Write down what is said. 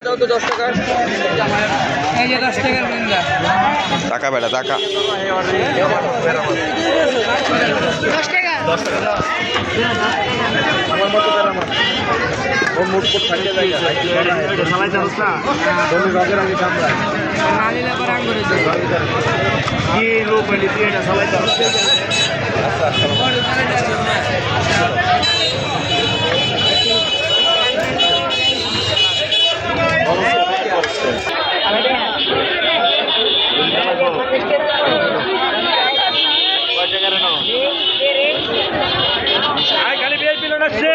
10 টাকা এই যে 10 টাকার মিন্দা টাকা বেটা টাকা 10 টাকা আমার মতো ও মুটপুট থাকে জায়গা সালাই চালাস না বলি রগের আমি কামড়া নালিলা পর আঙ্গুরে দে কি লোক বলি তুই এটা সালাই চালাস খালি ভিআইপি লোক আসছে